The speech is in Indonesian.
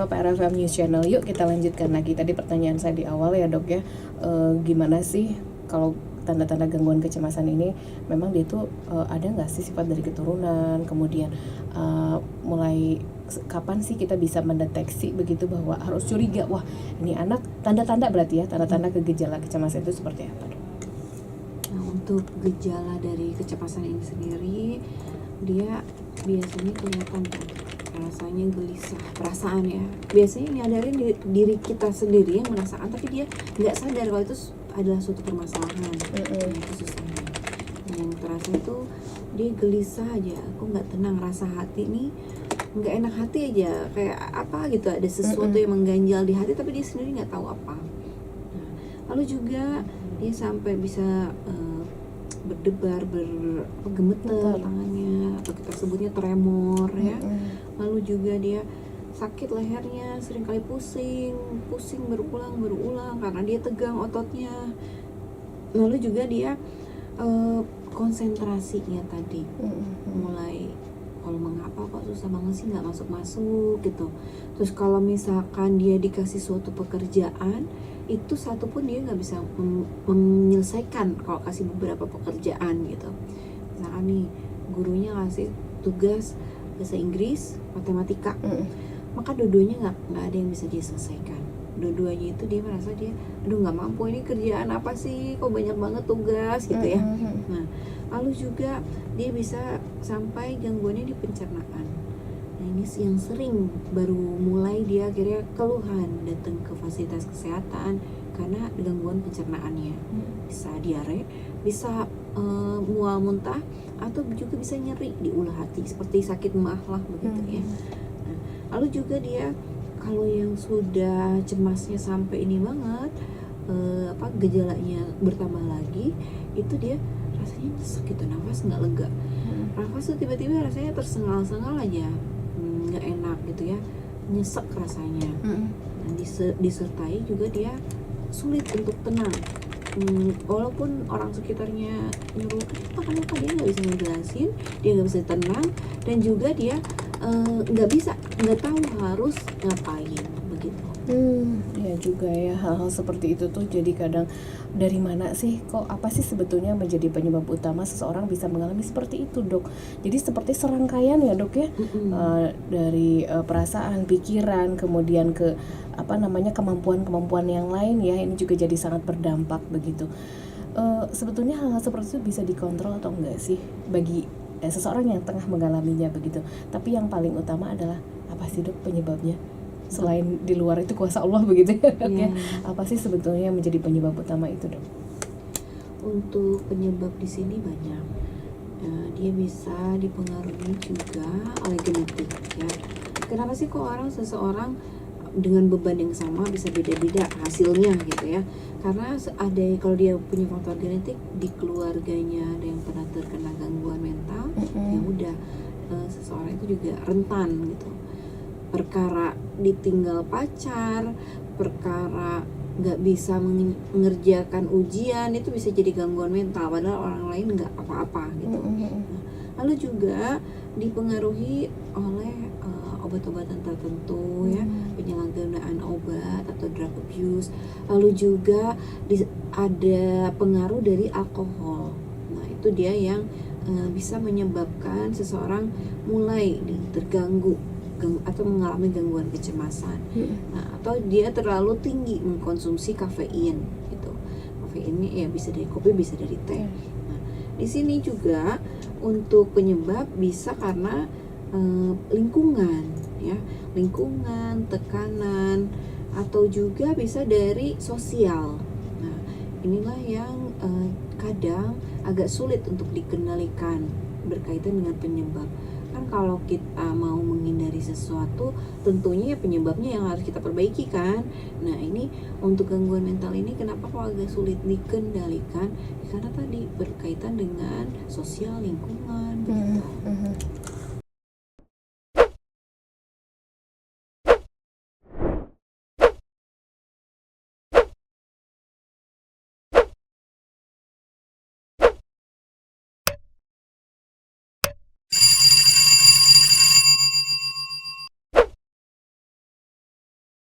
PRFM News Channel. Yuk kita lanjutkan lagi. Tadi pertanyaan saya di awal ya dok ya, gimana sih kalau tanda-tanda gangguan kecemasan ini memang dia tuh ada nggak sih sifat dari keturunan, kemudian mulai kapan sih kita bisa mendeteksi begitu bahwa harus curiga, wah ini anak, tanda-tanda berarti ya, tanda-tanda gejala kecemasan itu seperti apa dok? Nah, untuk gejala dari kecemasan ini sendiri, dia biasanya kelihatan kan rasanya gelisah, perasaan ya. Biasanya nyadarin diri kita sendiri yang merasakan, tapi dia nggak sadar kalau itu adalah suatu permasalahan. Itu susahnya. Yang terasa itu dia gelisah aja, aku nggak tenang, rasa hati nih nggak enak hati aja, kayak apa gitu, ada sesuatu yang mengganjal di hati tapi dia sendiri nggak tahu apa. Nah, lalu juga dia sampai bisa berdebar, gemeter tangannya, atau kita sebutnya tremor ya. Lalu juga dia sakit lehernya, seringkali pusing berulang karena dia tegang ototnya. Lalu juga dia konsentrasinya tadi mulai, kalau mengapa kok susah banget sih, nggak masuk gitu. Terus kalau misalkan dia dikasih suatu pekerjaan, itu satu pun dia nggak bisa menyelesaikan kalau kasih beberapa pekerjaan gitu. Misalkan nih gurunya kasih tugas bahasa Inggris, matematika, maka dua-duanya nggak ada yang bisa dia selesaikan. Dua-duanya itu dia merasa dia, aduh nggak mampu, ini kerjaan apa sih, kok banyak banget tugas gitu ya. Nah, lalu juga dia bisa sampai gangguannya di pencernaan. Nah, ini yang sering baru mulai dia akhirnya keluhan datang ke fasilitas kesehatan karena gangguan pencernaannya. Bisa diare, bisa mual muntah, atau juga bisa nyeri di ulah hati seperti sakit maag lah begitu ya. Nah, lalu juga dia kalau yang sudah cemasnya sampai ini banget, gejalanya bertambah lagi, itu dia rasanya nyesek gitu, nafas nggak lega. Nafas tuh tiba-tiba rasanya tersengal-sengal aja, nggak enak gitu ya, nyesek rasanya. Dan disertai juga dia sulit untuk tenang, walaupun orang sekitarnya nyuruh kenapa dia nggak bisa ngejelasin, dia nggak bisa tenang, dan juga dia nggak tahu harus ngapain begitu. Ya juga ya, hal-hal seperti itu tuh jadi kadang dari mana sih, kok apa sih sebetulnya menjadi penyebab utama seseorang bisa mengalami seperti itu dok? Jadi seperti serangkaian ya dok ya, dari perasaan, pikiran, kemudian ke kemampuan yang lain ya, ini juga jadi sangat berdampak begitu. Sebetulnya hal-hal seperti itu bisa dikontrol atau enggak sih bagi seseorang yang tengah mengalaminya begitu? Tapi yang paling utama adalah apa sih dok penyebabnya? Selain di luar itu kuasa Allah begitu ya dok ya. Apa sih sebetulnya yang menjadi penyebab utama itu dok? Untuk penyebab di sini banyak. Dia bisa dipengaruhi juga oleh genetik ya. Kenapa sih kok seseorang dengan beban yang sama bisa beda-beda hasilnya gitu ya? Karena ada, kalau dia punya faktor genetik di keluarganya ada yang pernah terkena gangguan mental, ya udah seseorang itu juga rentan gitu. Perkara ditinggal pacar, perkara nggak bisa mengerjakan ujian, itu bisa jadi gangguan mental padahal orang lain nggak apa-apa gitu. Lalu juga dipengaruhi oleh obat-obatan tertentu ya, penyalahgunaan obat atau drug abuse. Lalu juga ada pengaruh dari alkohol. Nah itu dia yang bisa menyebabkan seseorang mulai terganggu atau mengalami gangguan kecemasan. Nah, atau dia terlalu tinggi mengkonsumsi kafein gitu. Kafein ini ya bisa dari kopi, bisa dari teh. Nah, di sini juga untuk penyebab bisa karena lingkungan ya, lingkungan, tekanan, atau juga bisa dari sosial. Nah, inilah yang kadang agak sulit untuk dikendalikan berkaitan dengan penyebab. Kan kalau kita mau menghindari sesuatu, tentunya ya penyebabnya yang harus kita perbaiki kan. Nah ini untuk gangguan mental ini kenapa kok agak sulit dikendalikan? Karena tadi berkaitan dengan sosial, lingkungan begitu.